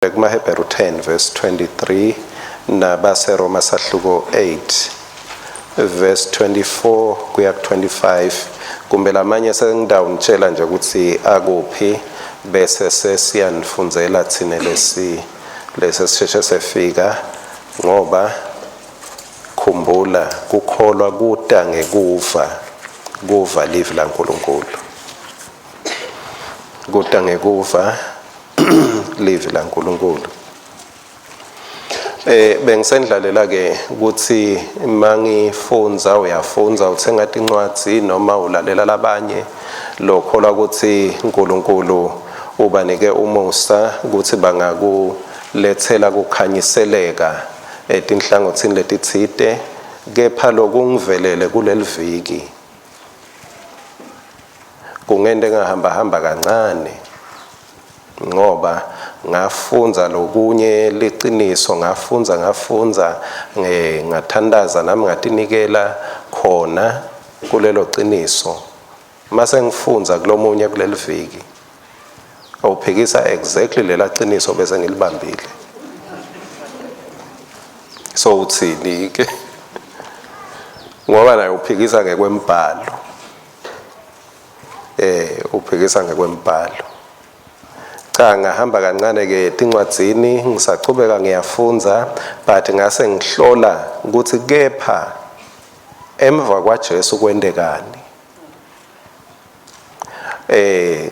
KWALUSEN 10 verse 23 nabase Roma sahluko 8 verse 24 kuya 25 kumbe lamanye sengidawunitshela nje ukuthi akuphi bese sesiyanifundzela thina lesisheshe sefika ngoba khumbula kukholwa kuda ngekuva live laNkulunkulu kuda ngekuva live laNkulunkulu. Bengisendlalela ke ukuthi mangifunza uyafunza uthenga incwadi noma ulalela labanye lokholwa ukuthi uNkulunkulu ubanike umusa ukuthi bangakulethela kukhanyiseleka etinhlangothini letithite kepha lokungivelele kuleli viki kungende ngahamba kancane ngoba ngafunza lokunye liqiniso ngafunza ngathandaza nami ngatinikela khona kulelo qiniso mase ngifunza kulomunye kuleli viki awuphikisa exactly lela qiniso bese ngilibambile so uthini ke ngoba naye uphikisa ngekwembhalo uphikisa ngekwembhalo ngahamba kancane ke tincwadzini ngisachubeka ngiyafunza but ngase ngihlola ukuthi kepha emva kwaJesu kwendekani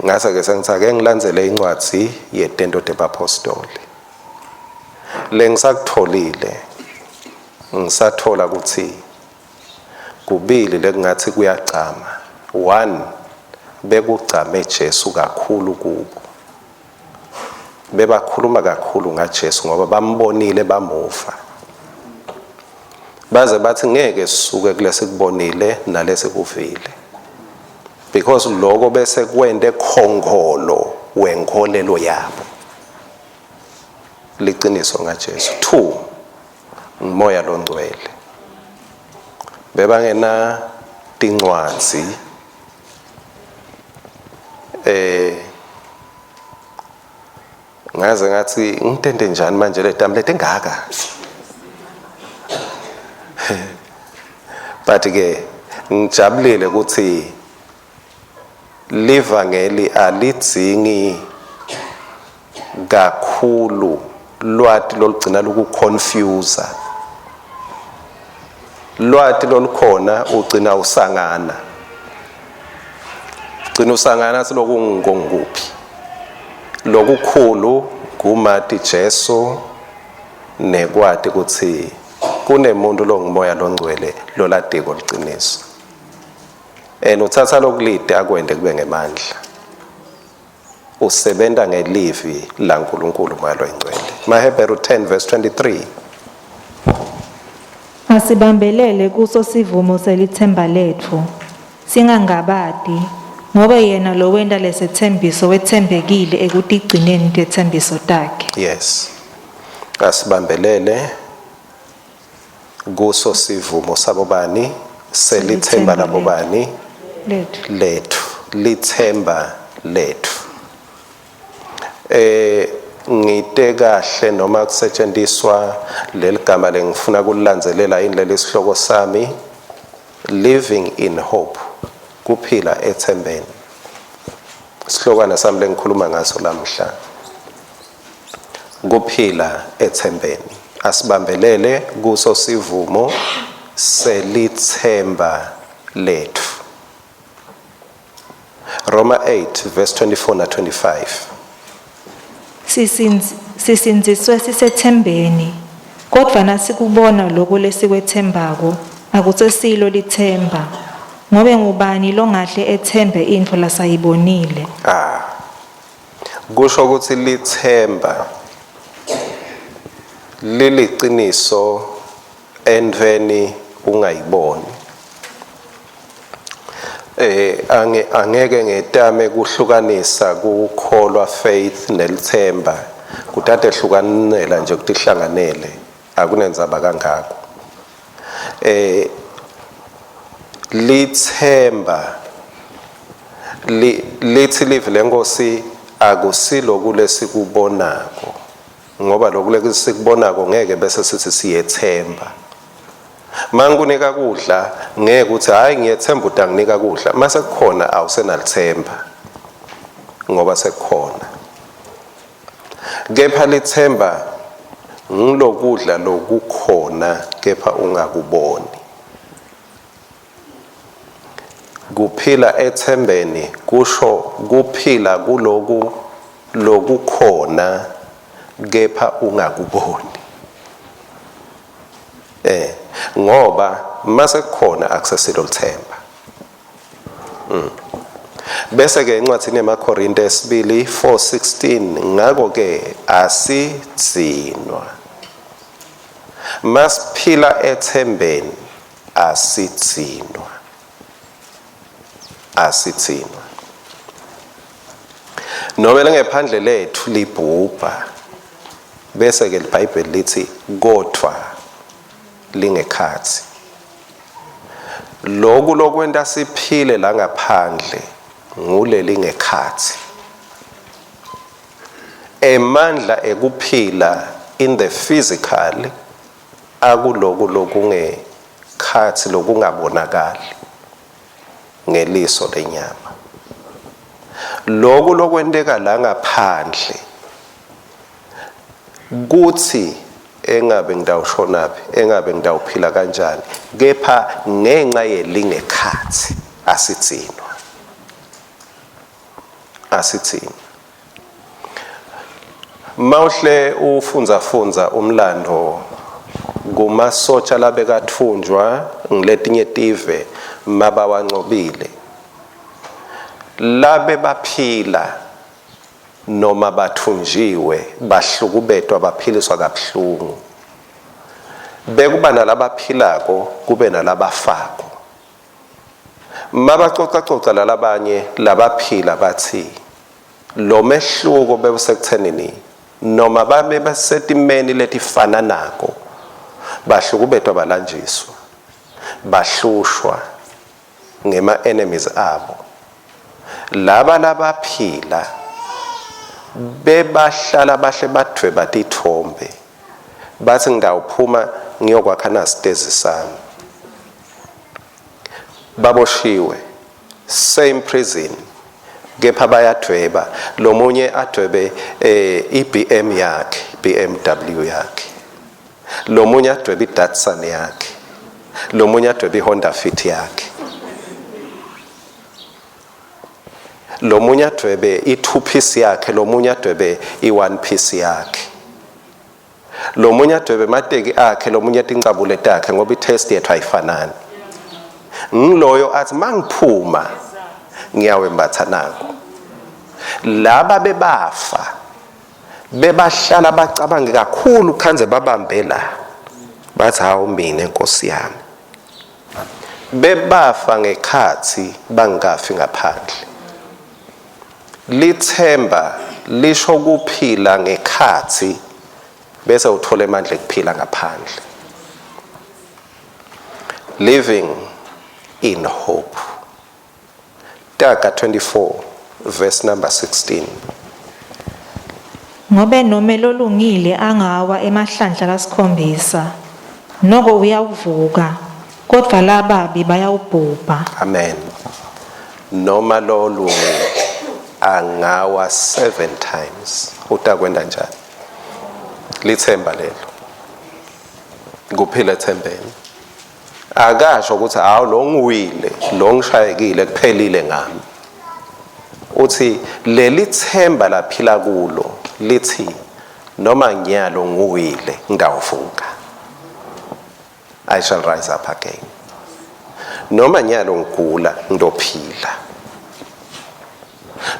ngase ke sengithake ngilandzele incwadi yeTento debapostoli lengisakutholile ngisathola ukuthi kubili lekungathi kuyagcama one bekugcame Jesu kakhulu kubo bebakhuluma kakhulu ngaJesu ngoba bambonile bamuva baze bathi ngeke sisuke kulesi kubonile nalesi kuvile because lokho bese kwende khongolo wenkholelo yabo liqiniso ngaJesu. 2 umoya longcwele bebangena tincwadi ngaze ngathi ngitende njani manje le tablet engaka but ke ngijabulile ukuthi livangeli alidzingi kakhulu lwati lolugcina lokuconfuse lwati lolukhona ugcina usangana silokungonguphi lokukhulu kumati Jesu nekwati ukuthi kunemuntu longumoya longcwele loladiko liqiniso uthatha lokulide akwende kube ngemandla usebenta ngelivi laNkulunkulu moya loyingcwele. KWALUSEN 10 verse 23 Asibambelele kuso sivumo selithemba lethu singangabadi ngoba yena lo wenda lesethembiso wethembekile ekutigcineni tethembiso takhe. Yes, asibambelele kuso sivumo sabobani selithemba labobani lethu lithemba lethu. Ngite kahle noma kusetshenziswa leligama lengifuna kulilandzelela indlela isihloko sami living in hope kuphila ethembeni isihlokwana sami lengikhuluma ngaso lamhla kuphila ethembeni asibambelele kuso sivumo selithemba lethu. Roma 8 verse 24 na 25 sisinziswe sisethembeni kodwa nasikubona lokho lesikwethembako akusesilo lithemba ngobe ngubani longahle ethembe into lasayibonile. Kusho ukuthi lithemba liliqiniso endveni ungayiboni angeke ngetame kuhlukanisa kukholwa faith nelithemba kuthathe hlukanela nje kutihlanganele akunenzaba kangako lithemba lithi live lenkosi akusilo kulesi kubonako ngoba lokhu sikubonako ngeke bese sithi siyethemba. Mangunika kudla ngeke uthi hayi ngiyethemba udanginika kudla, mase kukhona awusenalithemba ngoba sekukhona. Kepha lithemba ngilokudla lokukhona kepha ungakuboni. Kuphila ethembeni kusho kuphila kuloku lokukhona kepha ungakuboni. Ngoba mase kukhona akusesilo lithemba. Bese ke incwadi neMakorinte 2:4-16 ngako ke asithinwa. Masiphila ethembeni asithinwa. Asithinwa. Noma ngephandle lethu libhubha. Bese ke iBhayibheli lithi kodwa lingekhathi. Lokhu lokwenta siphile la ngaphandle nguleli ngekhathi. Emandla ekuphila in the physical akuloku lokungekhathi lokungabonakali ngeliso lenyama. Lokhu lokwenteka la ngaphandle kuthi engabe ngidawushonaphi, engabe ngidawuphila kanjani, kepha ngenxa yelingekhathi asithinwa. Asithinwa. Mawuhle ufunza umlando kumasotsha labekathunjwa ngiletinye tive mabawancobile. Labe baphila noma bathunjiwe bahlukubetwa baphiliswa kabuhlungu. Bekuba nalabaphilako kube nalabafako. Mabacoca lalabanye labaphila bathi lo mehluko bebusekuthenini noma babe basetimeni letifana nako bahlukubetwa balanjiswa bahlushwa ngema enemies abo. Laba labaphila bebahlala bahle badwe batithombe bathi ngidawuphuma ngiyokwakha nasitezi sami. Baboshiwe same prison kepha bayadweba. Lo munye adwebe iBM yakhe, BMW yakhe. Lo munye adwebe iDatsun yakhe. Lo munye adwebe iHonda Fit yakhe. Lo munye adwebe i2 piece yakhe, lo munye adwebe i1 piece yakhe. Lo munye adwebe mateki akhe, lo munye tincabule takhe ngoba itest yethu ayifanani. Ngiloyo athi mangiphuma ngiyawembatha nako. Laba bebafa bebahlala bacabange kakhulu khanze babambe la bathi hawu mina Nkosi yami. Bebafa ngekhathi bangafi ngaphandle. Lithemba lisho kuphila ngekhathi bese uthola amandla ekuphila ngaphandle. Living in hope. Taka 24 verse number 16. Ngobe noma lolungile angawa emahlandla kasikhombisa noko uyawuvuka kodwa lababi bayawubhubha. Amen. Noma lolungile angawa 7 times utakwenda njani? Lithemba lelo. Kuphila ethembeni. Akasho ukuthi hawu lo ngiwile, lo ngishayekile kuphelile ngami. Uthi leli themba laphila kulo lithi noma ngiyalo ngiwile ngidawuvuka. I shall rise up again. Noma nyalo ngigula ngidophila.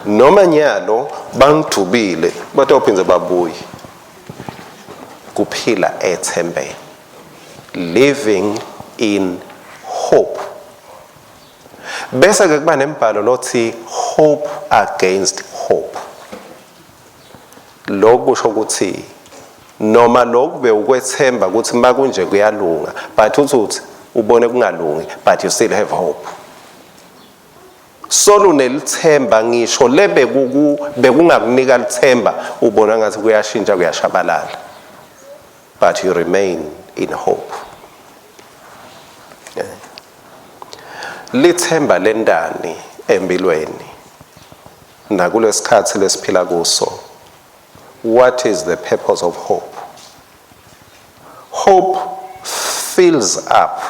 Noma nyalo bangidubile batophinze babuye. Kuphila ethembeni. Living in hope. Bese ke kuba nembhalo lothi hope against hope. Lokusho ukuthi noma lokube ukwethemba ukuthi makunje kuyalunga but uthi ubone kungalungi but you still have hope. solunelithemba ngisho lebe bekungakunika lithemba ubona ngathi kuyashintsha kuyashabalala, but you remain in hope. Lithemba lendani empilweni nakulesikhathi lesiphila kuso. What is the purpose of hope? Hope fills up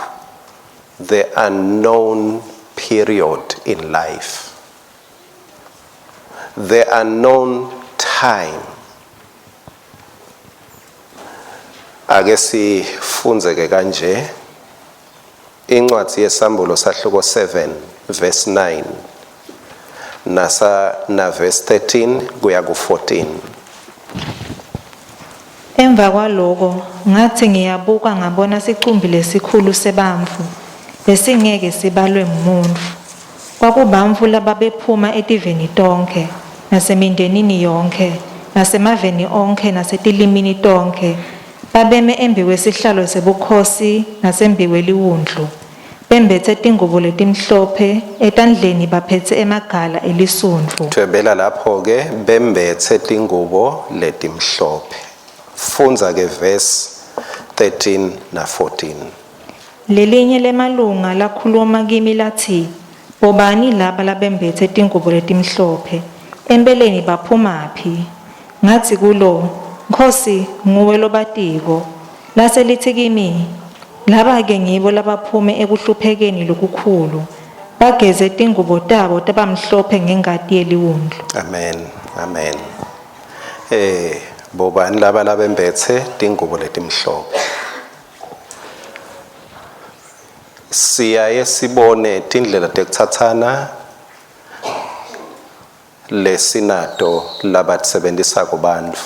the unknown period in life, the unknown time. Ake sifunzeke kanje incwadi yesambulo sahluko 7 verse 9 na verse 13 kuya ku 14. Emva kwaloko ngathi ngiyabuka ngabona sicumbi lesikhulu sebamvu besingeke sibalwe ngumuntu. Kwakubamvu lababephuma etiveni tonke nasemindenini yonke nasemaveni onke nasetilimini tonke, babeme embi kwesihlalo sebukhosi nasembi kweliwundlu, bembethe tingubo letimhlophe, etandleni baphethe emagala elisundvu. Thwebela lapho ke bembethe tingubo letimhlophe. Funza ke verse 13 na 14. Lelinye lemalunga lakhuluma kimi lathi, bobani laba labembethe tingubo letimhlophe, empeleni baphumaphi? Ngathi kulo, Nkosi, nguwe lobatiko. Lase lithi kimi, laba ke ngibo labaphume ekuhluphekeni lokukhulu, bageze tingubo tabo tabamhlophe ngengati yeliwundlu. Amen, amen. Bobani laba labembethe tingubo letimhlophe. Siyaye sibone tindlela tekuthathana lesinato labatsebenzisa kubantu.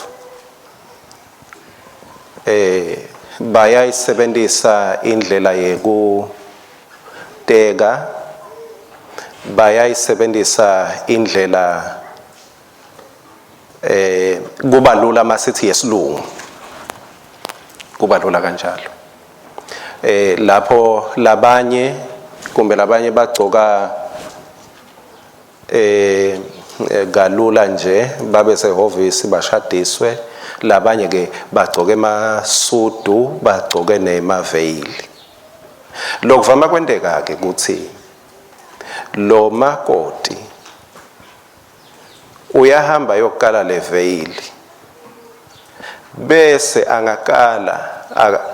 Bayayisebenzisa indlela yekuteka, bayayisebenzisa indlela kuba lula masithi yesilungu, kuba lula kanjalo. Lapho labanye kumbe labanye bagcoka galula nje babe sehhovisi bashadiswe, labanye ke bagcoke emasudu, bagcoke nemaveyili. Lokuvama kwendeka ke ukuthi lo makoti uyahamba yokukala leveyili bese angakala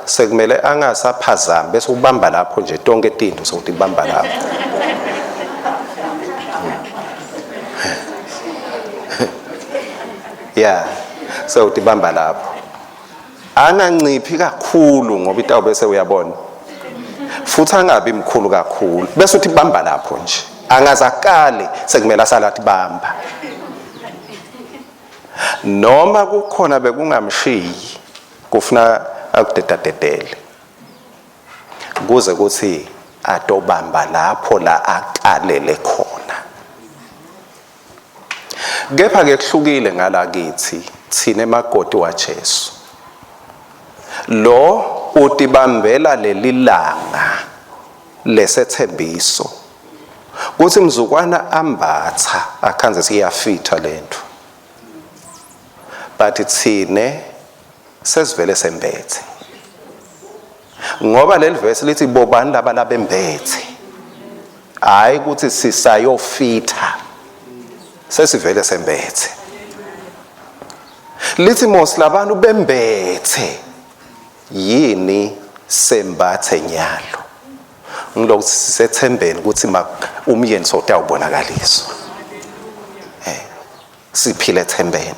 sekumele angasaphazami bese ubamba lapho nje tonke tinto sokuthi bamba lapho. Yeah, so tibamba lapho anganciphi kakhulu ngoba itawu bese uyabona futhi angabi mkhulu kakhulu bese uthi bamba lapho nje angazakali sekumele asalathi bamba. Noma kukhona bekungamshiyi kufuna akudedadedele kuze kuthi atobamba lapho la aqalele khona. Kepha ke kuhlukile ngala kithi thina emakoti waJesu, lo utibambela lelilanga lesethembiso kuthi mzukwana ambatha akhanze siyafitha lento, but thine sesivele sembethe ngoba leli verse lithi bobani laba labembethe, hayi ukuthi sisayofitha, sesivele sembethe. Lithi mos labantu bembethe yini sembathe nyalo, ngilokuthi sisethembeni ukuthi umyeni sotawubonakaliswa, siphile ethembeni,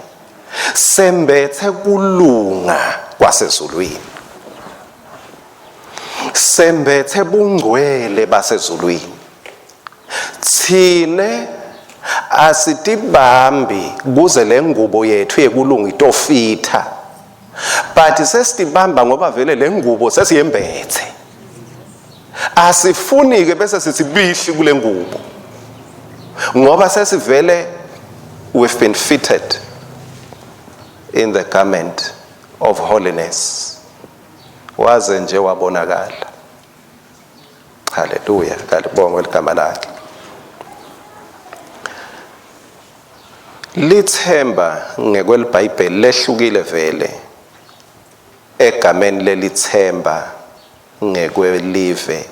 sembethe kulunga kwasezulwini, sembethe bungcwele basezulwini. Thine asitibambi kuze le ngubo yethu yekulunga itofitha, but sesitibamba ngoba vele le ngubo sesiyembethe. Asifuni ke bese sithi bihli kule ngubo ngoba sesivele we've been fitted in the garment of holiness. Waze nje wabonakala. Hallelujah, kalibonga igama lakhe. lithemba ngekwelibhayibheli lehlukile vele egameni lelithemba ngekwelive.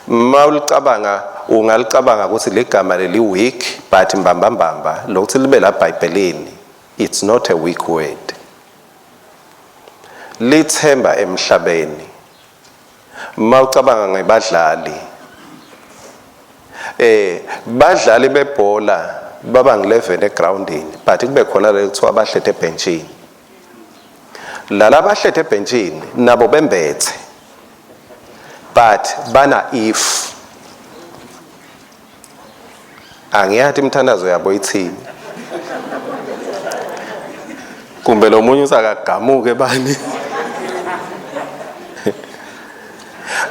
Mawulicabanga ungalicabanga ukuthi ligama leli weak, but mbamba lokuthi libe la eBhayibhelini, it's not a weak word. Lithemba emhlabeni. Mawucabanga ngebadlali, badlali bebhola baba nge-11 egroundini, but kube khona le kuthiwa abahlethe ebhenchini. Lala bahlethe ebhenchini nabo bembethe, but bana if. Angiyathi imthandazo yabo ithini. Kumbe lo munye usakagamuke bani.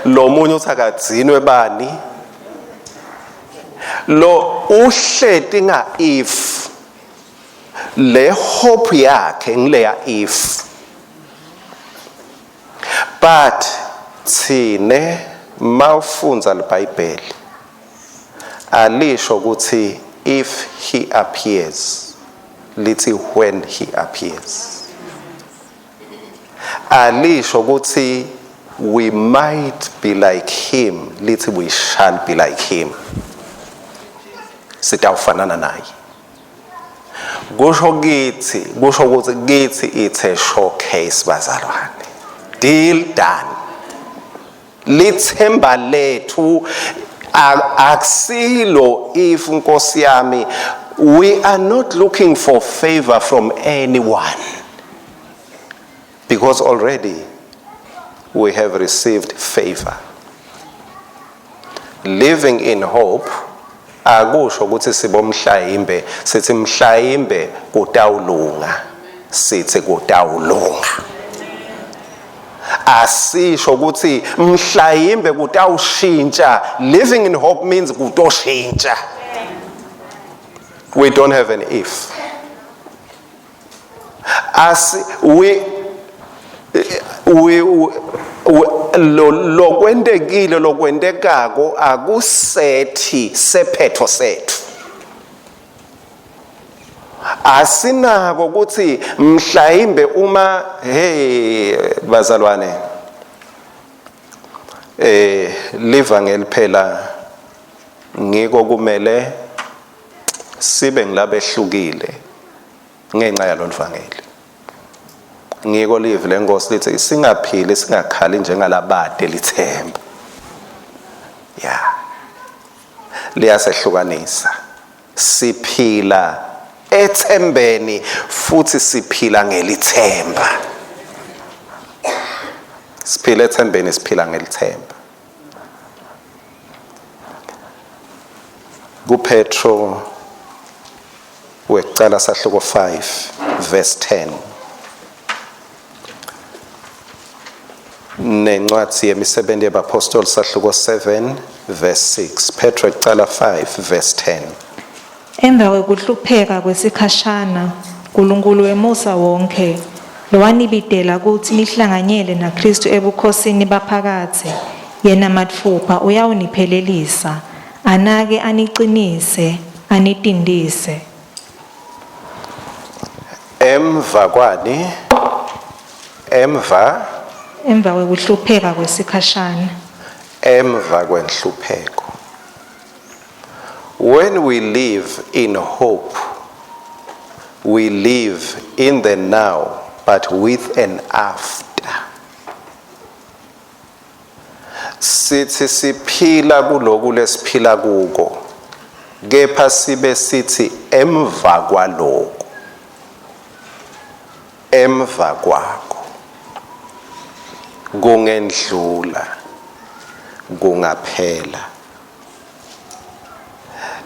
Lo munye usakadzinwe bani. Lo uhleti nga if. Le hope yakhe ngileya if. But thine mawufunza leBhayibheli alisho ukuthi if he appears, lithi when he appears. Alisho ukuthi we might be like him, lithi we shall be like him. Sitawufanana naye. Kusho ukuthi kithi it's a showcase bazalwane. Deal done. Lithemba lethu aksilo if Nkosi yami, we are not looking for favor from anyone, because already we have received favor. Living in hope akusho ukuthi sibomhlayimbe sithi mhlayimbe kutawulunga, sithi kutawulunga. Asisho ukuthi mhlayimbe kutawushintsha. Living in hope means kutoshintsha. We don't have an if. Lokwendekako akusethi sephetho sethu. Asinako ukuthi mhlawumbe uma bazalwane livangeli phela ngiko kumele sibe ngilabehlukile ngenxa yalolu vangeli. Ngiko live lenkosi lithi singaphili singakhali njengalabade lithemba. Liyasehlukanisa. Siphila ethembeni futhi siphila ngelithemba. Siphila ethembeni, siphila ngelithemba. KuPetro wekucala sahluko 5 verse 10. Nencwadi yemisebenzi yabapostoli sahluko 7 verse 6. Petro wekucala 5 verse 10. Emva kwekuhlupheka kwesikhashana, uNkulunkulu wemusa wonke, lowanibidela ukuthi nihlanganyele naKristu ebukhosini baphakathe, yena mathupha uyawuniphelelisa, anake aniqinise, anitindise. Emva kwani? Emva kwekuhlupheka kwesikhashana. Emva kwenhlupheko. When we live in hope, we live in the now, but with an after. Sithi siphila kuloku lesiphila kuko, kepha sibe sithi emva kwaloko, emva kwako, kungendlula, kungaphela.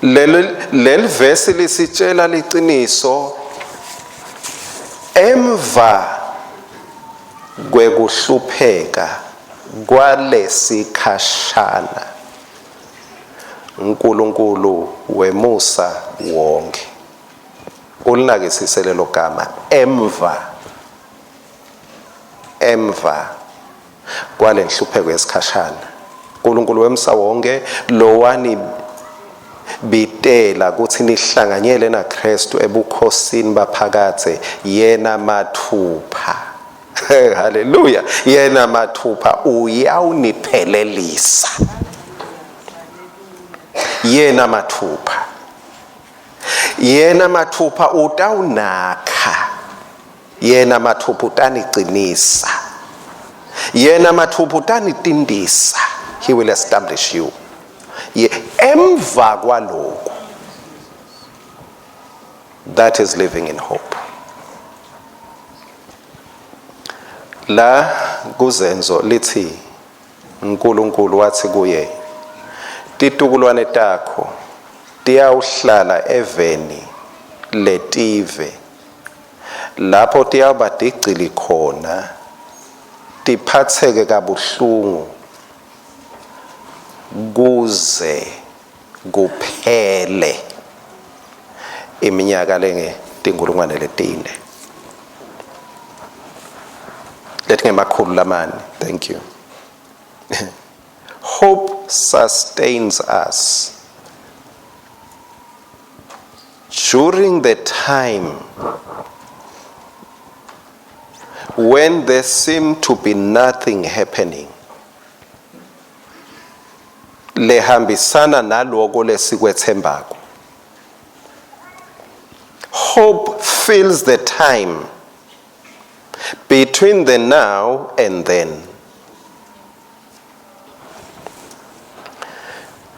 Leli verse lisitshela liqiniso emva kwekuhlupheka kwalesikhashana uNkulunkulu wemusa wonke. Ulinakisise lelo gama emva kwalenhlupheko yesikhashana. uNkulunkulu wemusa wonke bitela ukuthi nihlanganyele naKristu ebukhosini baphakathe yena mathupha. Hallelujah. Yena mathupha uyawuniphelelisa. Yena mathupha. Yena mathupha utawunakha. Yena mathupha utaniqinisa. Yena mathupha utanitindisa. He will establish you. Emva kwalokho. That is living in hope. La kuzenzo lithi uNkulunkulu wathi kuye titukulwane takho tiyawuhlala eveni letive lapho tiyawubadigcili khona tiphatheke kabuhlungu kuze kuphele iminyaka lengetinkulungwane letine. Let's get makhulu lamani. Thank you. Hope sustains us during the time when there seemed to be nothing happening. Lehambisana naloko lesikwethembako. Hope fills the time between the now and then.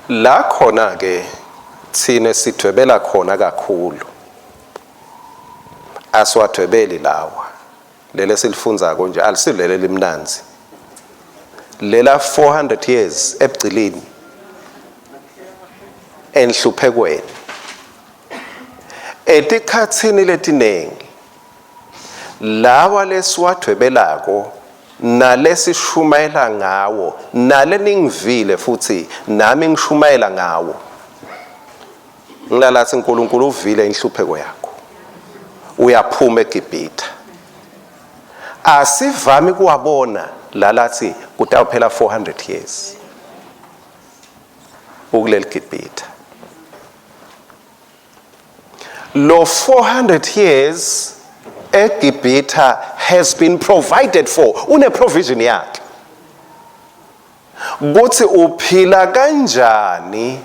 La khona ke thine sidwebela khona kakhulu. Aswadwebeli lawa. Lele silifunzako nje alisilele limnanzi. Lela 400 years ebugcilini enhluphekweni. Etikhatsini letinengi lawa lesiwadwebelako nalesishumayela ngawo naleningivile futhi nami ngishumayela ngawo ngilalathi uNkulunkulu uvile inhlupheko yakho uyaphuma eGibhithe asivami kuwabona lalathi kutawuphela 400 years ukuleli Gibhithe lo 400 years eGibhithe has been provided for. Une provision yakhe. Kuthi uphila kanjani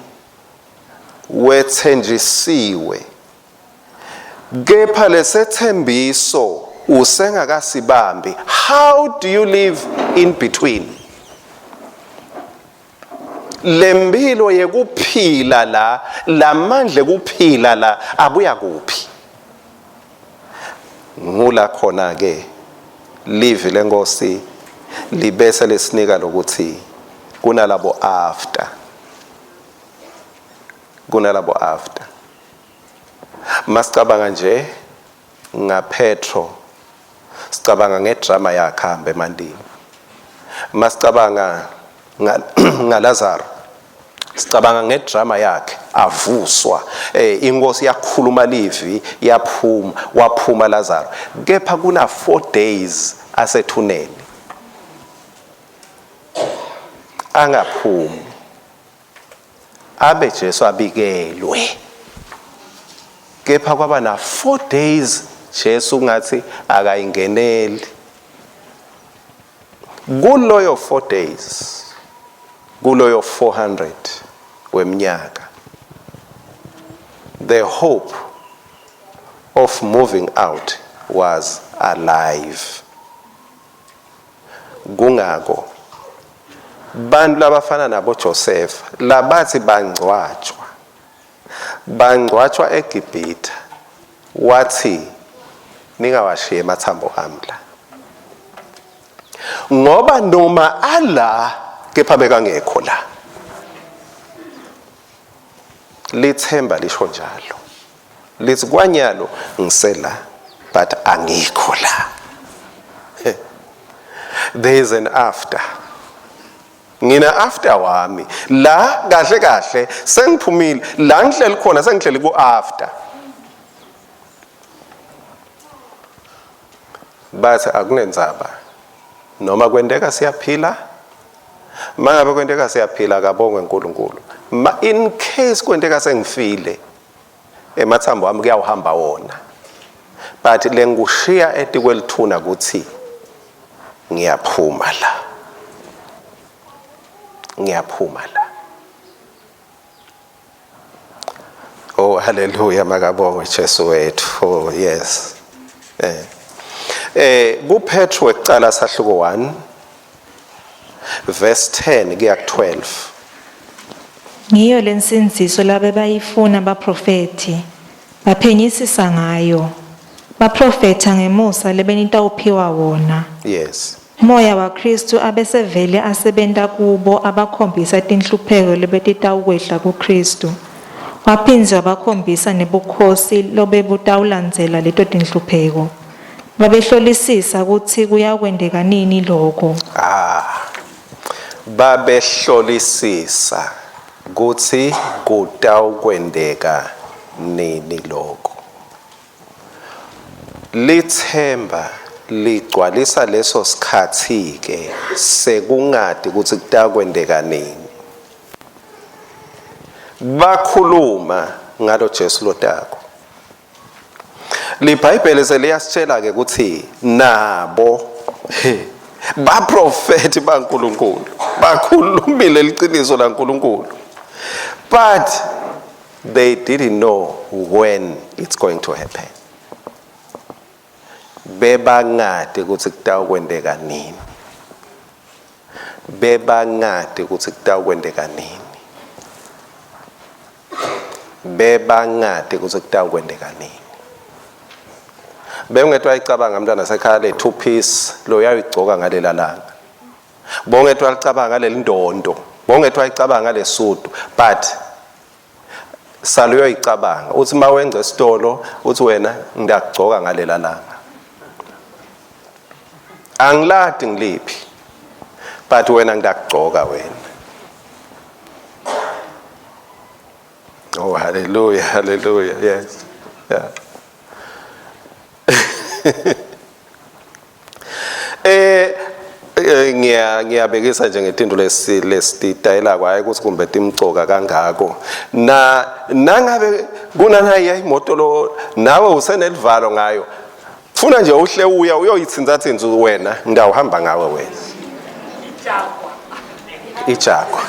wethenjisiwe. Kepha lesethembiso usengakasibambi. How do you live in between? Lempilo yekuphila la, lamandla kuphila la abuya kuphi. Ngula khona ke live lenkosi libese lesinika lokuthi kunalabo after masicabanga nje ngaPetro sicabanga ngedrama yakhe hambe emandini masicabanga ngaLazaro sicabanga ngedrama yakhe avuswa inkosi yakhuluma livi yaphuma waphuma Lazaro kepha kuna 4 days asethuneni angaphumi abe Jesu abikelwe kepha kwaba na 4 days Jesu ngathi akayingeneli kuloyo 4 days kuloyo 400 weminyaka the hope of moving out was alive. Kungako bantu labafana nabo Joseph labathi bangcwatshwa eGibhithe wathi ningawashiye emathambo amla ngoba noma ala kepha bekangekho la lithemba lisho njalo lithi kwanyalo ngisela but angikho la. There is an after. Ngina after wami la kahle sengiphumile la ngihleli khona sengihleli ku after bathi akunenzaba noma kwendeka siyaphila mangabe kwendeka siyaphila kabongwe uNkulunkulu in case kwenteka sengifile emathambo ami kuyawuhamba wona, but lengushiya etikwelithuna ukuthi ngiyaphuma la, ngiyaphuma la. Oh hallelujah, makabongwe Jesu wethu. Oh yes. KuPetru wekucala sahluko 1 verse 10 kuya ku12. Ngiyo lensinziso labe bayifuna abaprofeti baphenyisisa ngayo, baprofetha ngemusa lebenitawuphiwa wona. Yes. Moya wa Kristu abesevele asebenta kubo abakhombisa tinhlupheko lebetitawukwehla kuKristu. Waphinze wabakhombisa nebukhosi lobebutawulandzela leto tinhlupheko. Babehlolisisa ukuthi kuyakwendeka nini lokho. Babehlolisisa ukuthi kutawukwendeka nini lokho. Lithemba ligcwalisa leso sikhathi ke sekungadi ukuthi kutakwendeka nini. Bakhuluma ngalo Jesu lotako. LiBhayibheli seliyasitshela ke ukuthi nabo baprofeti baNkulunkulu bakhulumile liqiniso laNkulunkulu, but they didn't know when it's going to happen. Bebangade ukuthi kutakwendeka nini. Bebangade ukuthi kutakwendeka nini. Bebangade ukuthi kutakwendeka nini. Bengethwa icabanga mntwana sekhaya le two piece lo uyayigcoka ngalela langa. Bongethwa licabanga ngale ndondo. Bongethwa icabanga ngale sudu, but saluyo icabanga uthi mawenza esitolo uthi wena ngiyagcoka ngalela langa. Angiladi ngiliphi, but wena ngiyagcoka wena. Oh hallelujah, hallelujah. Yes. Yeah. Ngiyabekisa nje ngetinto lesitayela kwaye ukuthi kumbe timcoka kangako na nangabe kunanayi imoto lo nawe usenelivalo ngayo funa nje uhle uya uyoyitsinzatsinza wena ngawuhamba ngawe wena ijakwa.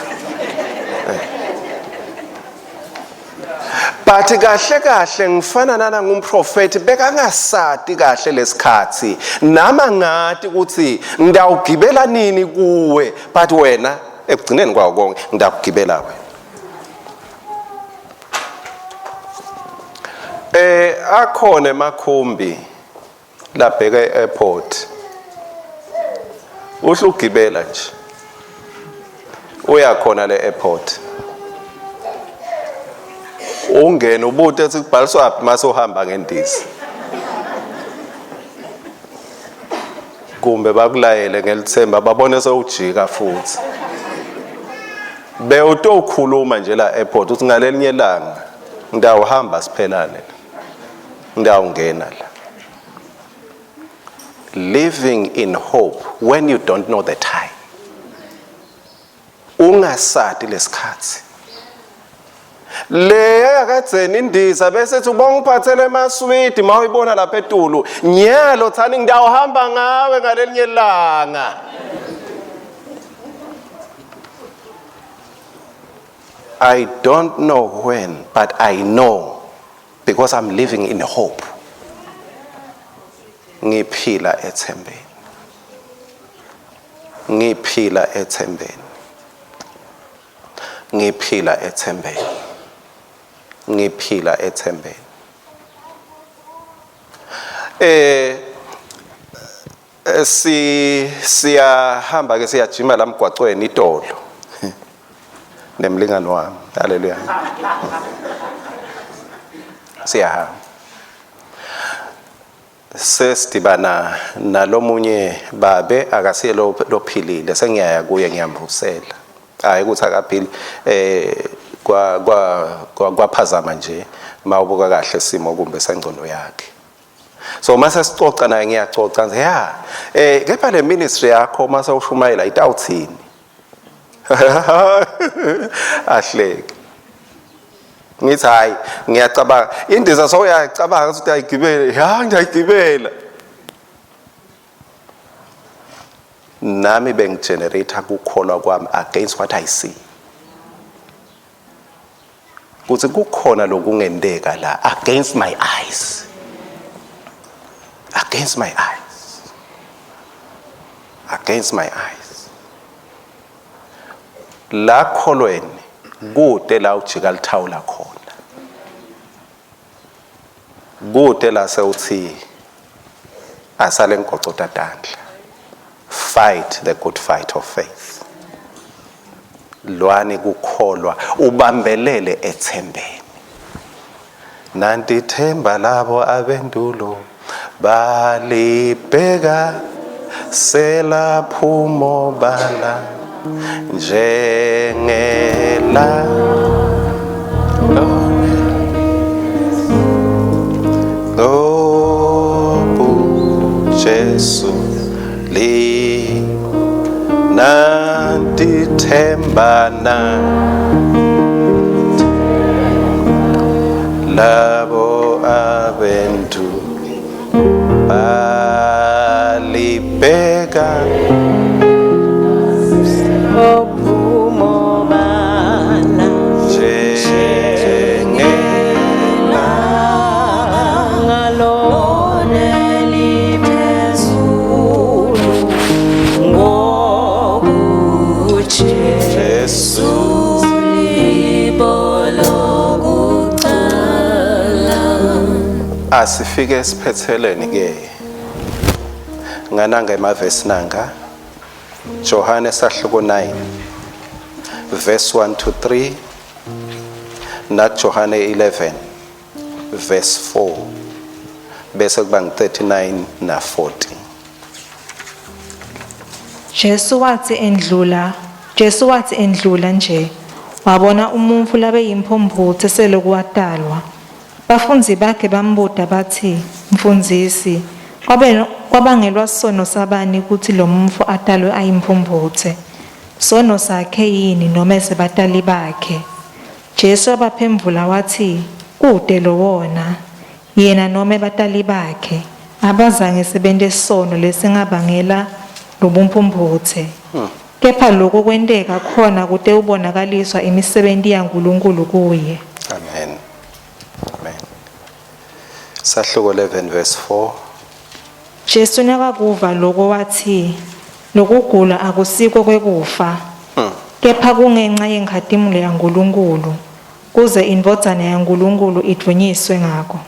But kahle kahle ngifana nana ngumprofeti bekangasati kahle lesikhathi nama ngathi ukuthi ngidawugibela nini kuwe, but wena ekugcineni kwawo konke ngidakugibela wena. Akhona emakhumbi labheka e-airport uhle ugibela nje uyakhona le airport ungena ubuthi ethi kubhaliswa mase uhamba ngendiza kumbe bakulayele ngelithemba babone sewujika futhi bewutokhuluma nje la airport uthi ngalelinye ilanga ngidawuhamba siphelane ngidawungena la. Living in hope when you don't know the time. Ungasati lesikhathi le yakadzeni indiza besethi ubongiphathele emaswidi mawuyibona lapha etulu nyalo thani ngidawuhamba ngawe ngalelinye ilanga. I don't know when, but I know because I'm living in hope. Ngiphila ethembeni. Ngiphila ethembeni. Ngiphila ethembeni. Ngiphila ethembeni. Siyahamba ke siyajima la mgwaqweni itolo nemlingani wami. Haleluya. Siyahamba sesidibana nalomunye babe akasiye lophilile sengiyaya kuye ngiyambusela hayi ukuthi akaphili kwaphazama nje mawubuka kahle simo kumbe sengcono yakhe. So mase sicoca naye ngiyacoca nje kepha le ministry yakho mase ushumayela itawuthini. ahleke ngithi hayi ngiyacabanga indiza sowuyacabanga ukuthi ayigibele ha ngiyayigibela nami bengigenerate ukukholwa kwami against what I see kuthi kukhona lokungendeka la against my eyes against my eyes la kholweni kude la ujika lithawula khona kude la sewuthi asale ngigocota tandla fight the good fight of faith lwani kukholwa ubambelele ethembeni nanti themba labo abendulo balibheka selaphumo bala njengela Jesu li nanti themba na labo abentu balibheka ophumo bala njengela ngalone liphezulu Jesu asifike esiphetheleni ke ngananga emavesi nanga Johane sahluko 9 verse 1 to 3 na Johane 11 verse 4 bese kuba ngi39 na 40 Jesu wathi endlula nje wabona umumfu labe yimphombutho selokuwatalwa bafunzi bakhe bambuda bathi mfundisi kwabangelwa sono sabani ukuthi lo mumfu atalwe ayimphombutho sono sakhe yini noma esebatali bakhe Jesu abaphendula wathi kude lo wona yena noma ebatali bakhe abazange sebente sono lesingabangela lobumpumputhe kepha lokho kwenteka khona kude ubonakaliswa imisebenzi yaNkulunkulu kuye amen amen sahluko 11 verse 4 Jesu nakakuva lokho wathi lokugula akusiko kwekufa kepha kungenxa yenkhadimulo yaNkulunkulu kuze indvodzana yaNkulunkulu idvunyiswe ngakho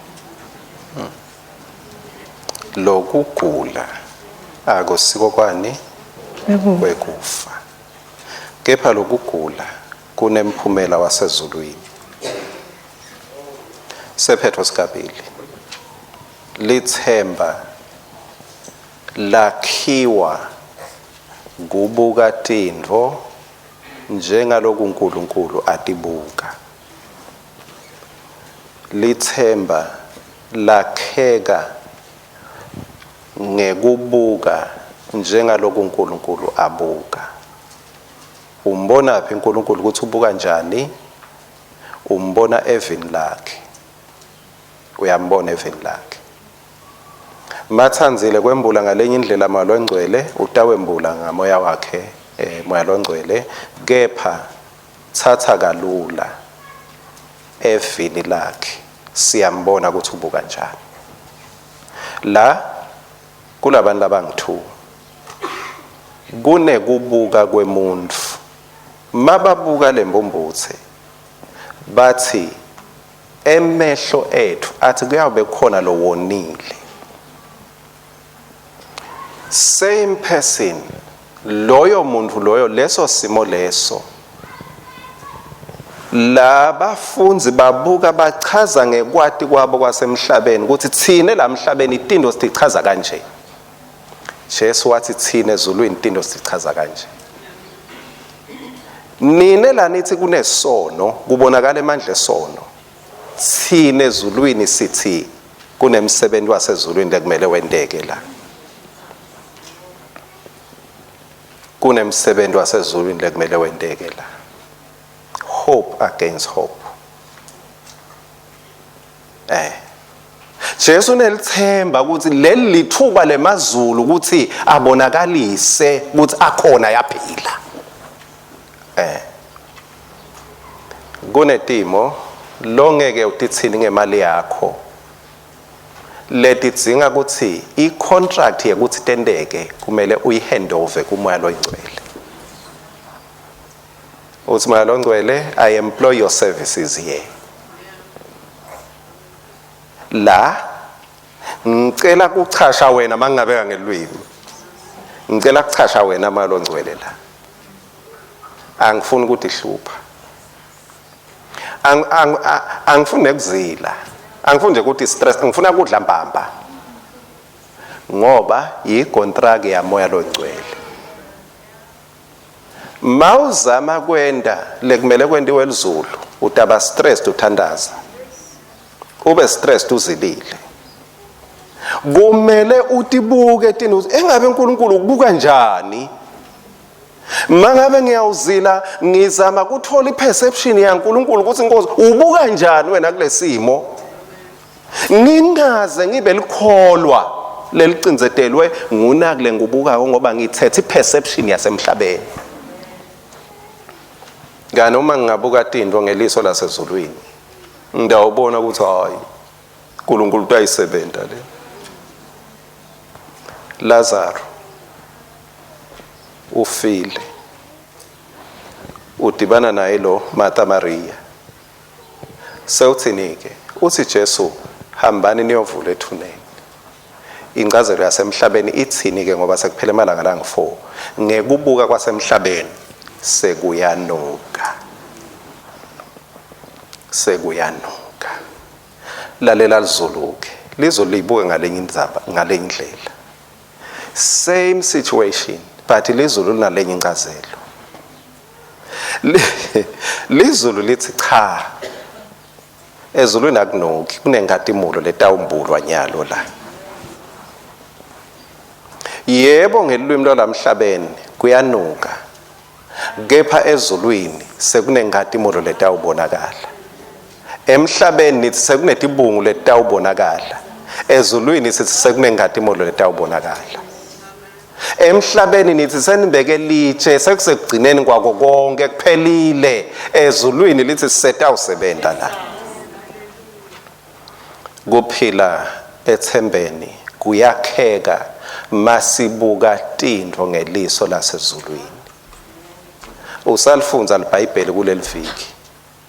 lokugula akusiko kwani kwekufa kepha lokugula kunemphumela wasezulwini sephetho sikabili lithemba lakhiwa kubuka tindvo njengaloku uNkulunkulu atibuka lithemba lakheka ngekubuka njengaloku uNkulunkulu abuka umbona phi uNkulunkulu ukuthi ubuka njani umbona evini lakhe uyambona evini lakhe mathanzile kwembula ngalenye indlela moya longcwele utawembula ngamoya wakhe moya longcwele kepha thatha kalula evini lakhe siyambona ukuthi ubuka njani la kulabantu labangithu kunekubuka kwemuntu mababuka lembombuthe bathi emehlo ethu athi kuyabe khona lo wonile same person loyo muntu loyo leso simo leso labafunzi babuka bachaza ngekwati kwabo kwasemhlabeni ukuthi thine la mhlabeni itindo sichaza kanje Jesu wathi thine ezulwini itindo sichaza kanje nine la nithi kunesono kubonakala emandla esono thine ezulwini sithi kunemsebenzi wasezulwini lekumele wendeke la kunemsebenzi wasezulwini lekumele wenteke la. Hope against hope. Jesu nelithemba ukuthi leli lithuba lemazulu ukuthi abonakalise ukuthi akhona yaphila. Kunetimo longeke utithini ngemali yakho letidzinga ukuthi i-contract yekuthi tendeke kumele uyihandover kumoya loyingcwele. Uthi moya loyingcwele, I employ your services here. La ngicela kuchasha wena mangingabeka ngelwimi. Ngicela kuchasha wena moya loyingcwele la. Angifuni ukuthi ihlupha. Angifuni ukuzila. Angifuni nje ukuthi stress, ngifuna kudla mbamba. Ngoba yicontract yamoya loyingcwele. Mawuzama kwenda lekumele kwendiwe elizulu, utaba stressed uthandaza. Ube stressed uzilile. Kumele utibuke tini engabe uNkulunkulu ukubuka njani? Mangabe ngiyawuzila ngizama kuthola iperception yaNkulunkulu ukuthi Nkosi ubuka njani wena kulesimo? Ngingaze ngibe likholwa lelicinzetelwe ngunakule ngubukayo ngoba ngithethe iperception yasemhlabeni. Ngani uma ngingabuka tinto ngeliso lasezulwini ngidawubona ukuthi hayi uNkulunkulu uyayisebenta le. Lazaro ufile udibana naye lo Martha Maria. Sewuthinike uthi Jesu hambani niyovula ethuneni. Incazelo yasemhlabeni ithini ke ngoba sekuphela emalanga la nge4 ngekubuka kwasemhlabeni sekuyanuka. Sekuyanuka. Lalela lizuluke. Lizulu libuke ngalenye indzaba ngalenye indlela. Same situation but lizulu linalenye incazelo. Lizulu lithi cha. Ezulwini akunuki kunengadimulo letawumbulwa nyalo la. Yebo ngelwimi lwalamhlabeni kuyanuka. Kepha ezulwini sekunengadimulo letawubonakala. Emhlabeni nithi sekunetibungu letawubonakala. Ezulwini sithi sekunengadimulo letawubonakala. Emhlabeni nithi senibeke litshe sekusekugcineni kwako konke kuphelile. Ezulwini lithi setawusebenza la. Kuphila ethembeni kuyakheka masibuka tinto ngeliso lasezulwini. Usalifunza iBhayibheli kuleli viki.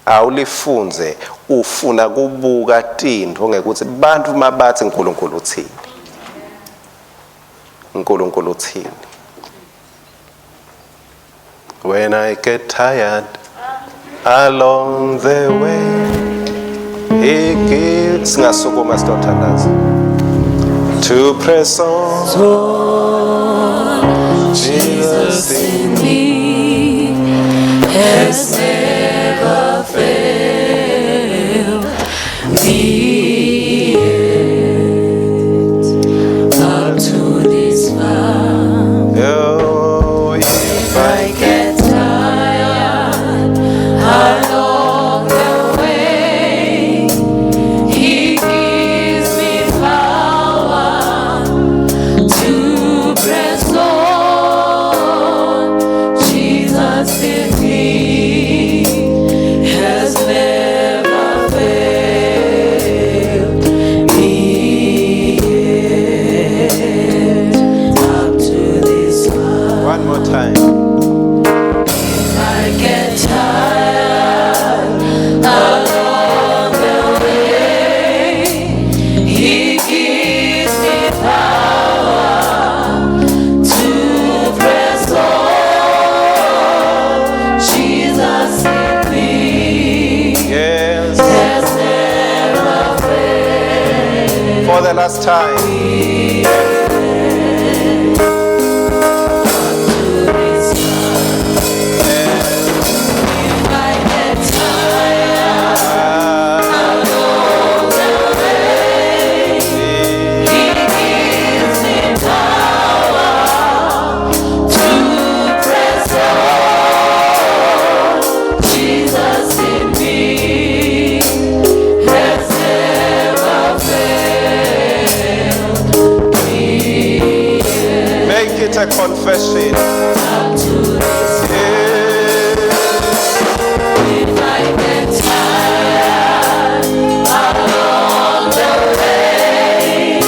Awulifunze ufuna kubuka tinto ngekuthi bantu mabathi uNkulunkulu uthini. uNkulunkulu uthini. When I get tired along the way He gives ngasukuma sitothandaza to press on. Jesus in me has never failed me yet. Up to this far. Oh, if I get tired along the way, He gives me power to press on. Jesus in me has never failed me yet. Up to this far. One more time. If I get tired along the way, He gives me power to press on. Jesus in me yes. has never failed. For the last time. If I get tired along the way, He gives me power to confession.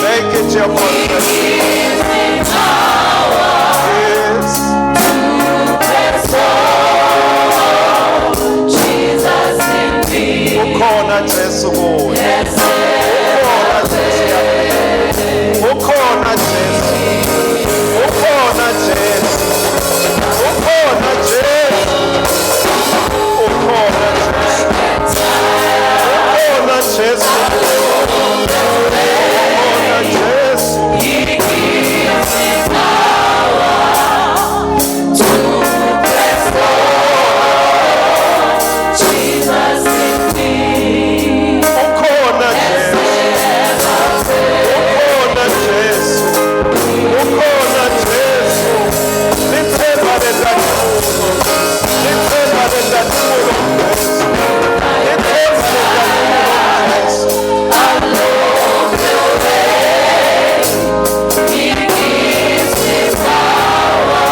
Make it your confession. Ukhona Jesu kuye. Ukhona Jesu. Ukhona Jesu. Ukhona Jesu. Ukhona Jesu. Ukhona Jesu. Ukhona Jesu. He gives me power to restore Jesus in me. Ukhona Jesu. Ukhona Jesu. Ukhona Jesu. Lithemba lendabuko. Lithemba lendabuko Jesu. Lithemba lendabuko Jesu. He gives me power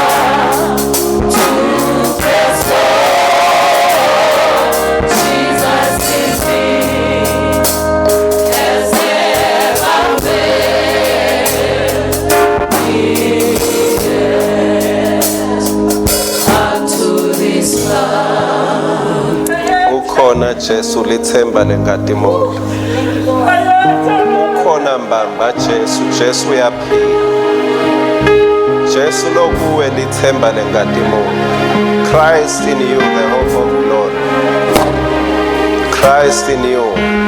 to restore Jesus in me. Has never failed me yet unto this love. Ukhona Jesu lithemba lengadimoni. Ukhona mbamba Jesu. Jesu uyaphila. Jesu lokuwe lithemba lengadimoni. Christ in you, the hope of glory. Christ in you,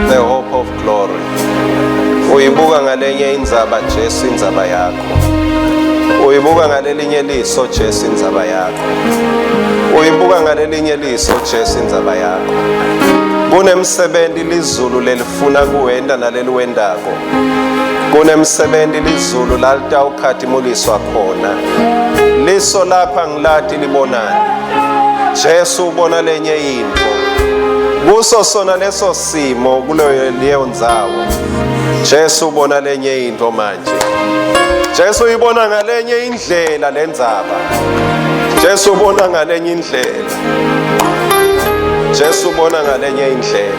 the hope of glory. Uyibuka ngalenye indzaba Jesu indzaba yakho. Uyibuka ngalelinye liso Jesu indzaba yakho. Uyibuka ngalelinye liso Jesu indzaba yakho. Kunemsebenzi lizulu lelifuna kuwenda naleliwendako. Kunemsebenzi lizulu lalitawukhatimuliswa khona. Liso lapha ngilati libonani. Jesu ubona lenye into. Kuso sona leso simo kuleyo ndzawo. Jesu ubona lenye into manje. Jesu uyibona ngalenye indlela lendzaba. Jesu ubona ngalenye indlela. Jesu ubona ngalenye indlela.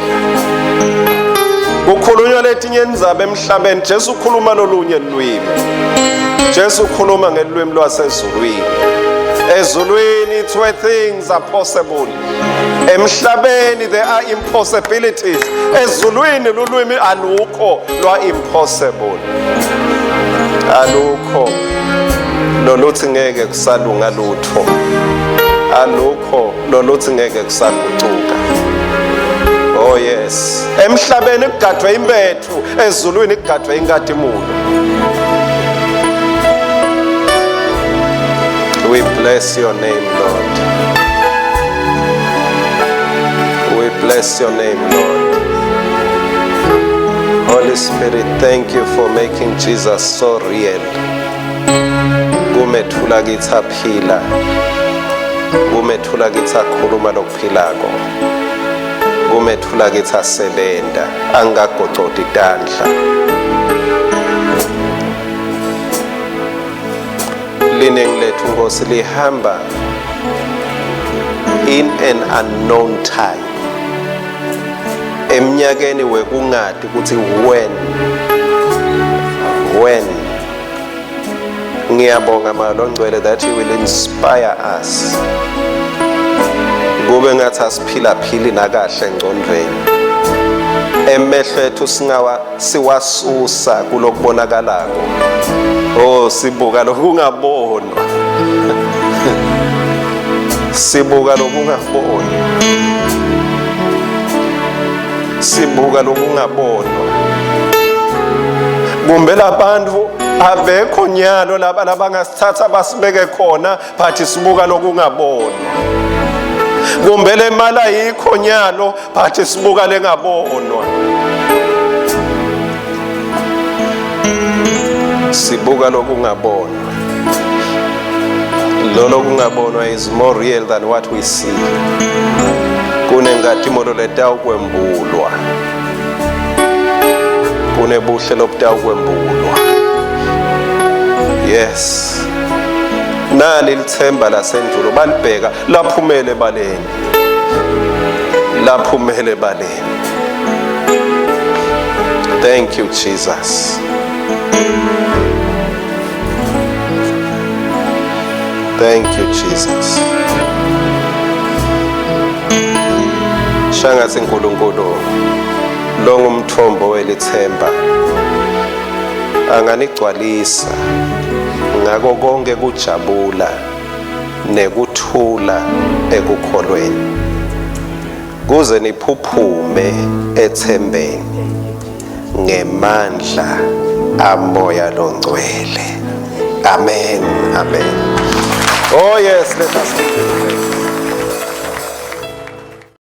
Kukhulunywa letinye indzaba emhlabeni. Jesu ukhuluma lolunye lulwimi. Jesu ukhuluma ngelulwimi lwasezulwini. Ezulwini it's where things are possible. Emhlabeni there are impossibilities. Ezulwini lulwimi alukho lwa impossible. Alukho loluthi ngeke kusalunga lutho. Alukho loluthi ngeke kusagucuka. Oh yes. Emhlabeni kugadwe imbethu, ezulwini kugadwe inkatimulo. We bless your name, Lord. We bless your name, Lord. Holy Spirit, thank you for making Jesus so real. Kumethula kithi aphila. Kumethula kithi akhuluma lokuphilako. Kumethula kithi asebenza, angagocoti tandla. Lining lethu Nkosi lihamba in an unknown time. Emnyakeni wekungadi ukuthi when ngiyabonga malongcwele that you will inspire us. Kube ngathi asiphila phili nakahle engcondweni. Emehlo ethu siwasusa kulokubonakalako. Oh sibuka lokungabonwa. Sibuka lokungabonwa. Sibuka lokungabonwa. Kumbe labantu abekho nyalo laba labangasithatha basibeke khona phathi sibuka lokungabonwa. Kumbe le mali ayikho nyalo phathi sibuka lengabonwa. Sibuka lokungabonwa. Lo kungabonwa is more real than what we see. Kunengatimolo letawukwembulwa. Kunebuhle lobutawukwembulwa. Yes. nali lithemba lasendulo balibheka laphumele ebaleni, laphumele ebaleni. Thank you, Jesus. Thank you, Jesus. Shanga sinkulunkulu lo ngumthombo welithemba, anganigcwalisa ngako konke kujabula nekuthula ekukholweni, kuze niphuphume ethembeni ngemandla amoya longcwele. Amen. Amen. Oh yes, let us give him praise.